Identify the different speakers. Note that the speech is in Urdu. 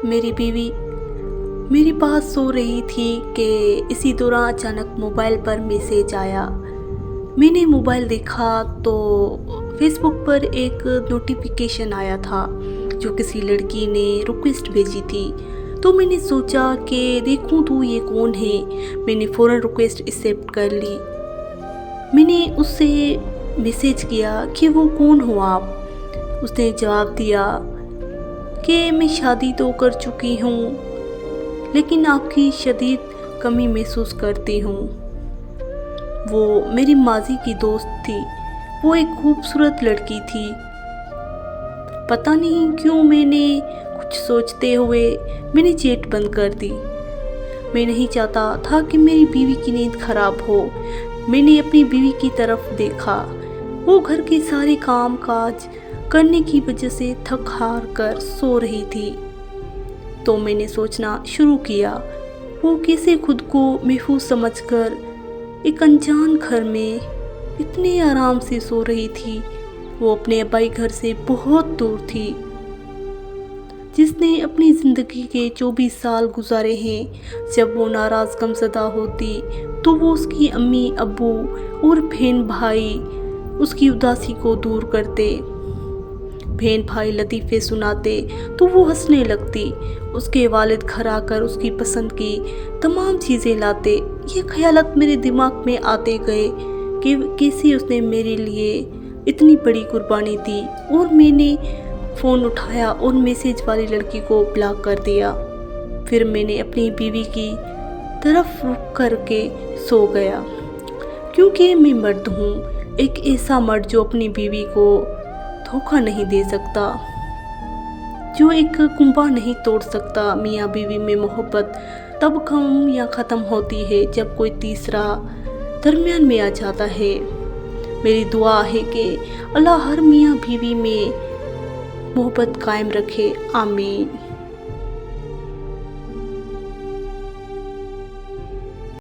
Speaker 1: میری بیوی میری پاس سو رہی تھی کہ اسی دوران اچانک موبائل پر میسیج آیا۔ میں نے موبائل دیکھا تو فیس بک پر ایک نوٹیفیکیشن آیا تھا جو کسی لڑکی نے ریکویسٹ بھیجی تھی۔ تو میں نے سوچا کہ دیکھوں تو یہ کون ہے۔ میں نے فوراً ریکویسٹ ایکسیپٹ کر لی۔ میں نے اس سے میسیج کیا کہ وہ کون ہو آپ؟ اس نے جواب دیا کہ میں شادی تو کر چکی ہوں لیکن آپ کی شدید کمی محسوس کرتی ہوں۔ وہ میری ماضی کی دوست تھی۔ وہ ایک خوبصورت لڑکی تھی۔ پتہ نہیں کیوں میں نے کچھ سوچتے ہوئے میں نے چیٹ بند کر دی۔ میں نہیں چاہتا تھا کہ میری بیوی کی نیند خراب ہو۔ میں نے اپنی بیوی کی طرف دیکھا۔ وہ گھر کے سارے کام کاج کرنے کی وجہ سے تھک ہار کر سو رہی تھی۔ تو میں نے سوچنا شروع کیا وہ کیسے خود کو محفوظ سمجھ کر ایک انجان گھر میں اتنے آرام سے سو رہی تھی۔ وہ اپنے آبائی گھر سے بہت دور تھی جس نے اپنی زندگی کے 24 سال گزارے ہیں۔ جب وہ ناراض غمزدہ ہوتی تو وہ اس کی امی ابو اور بہن بھائی اس کی اداسی کو دور کرتے۔ بہن بھائی لطیفے سناتے تو وہ ہنسنے لگتی۔ اس کے والد گھر آ کر اس کی پسند کی تمام چیزیں لاتے۔ یہ خیالات میرے دماغ میں آتے گئے کہ کیسے اس نے میرے لیے اتنی بڑی قربانی دی، اور میں نے فون اٹھایا اور میسیج والی لڑکی کو بلاک کر دیا۔ پھر میں نے اپنی بیوی کی طرف رخ کر کے سو گیا، کیونکہ میں مرد ہوں، ایک ایسا مرد جو اپنی بیوی کو دھوکہ نہیں دے سکتا، جو ایک کنبہ نہیں توڑ سکتا۔ میاں بیوی میں محبت تب کم یا ختم ہوتی ہے جب کوئی تیسرا درمیان میں آ جاتا ہے۔ میری دعا ہے کہ اللہ ہر میاں بیوی میں محبت قائم رکھے، آمین۔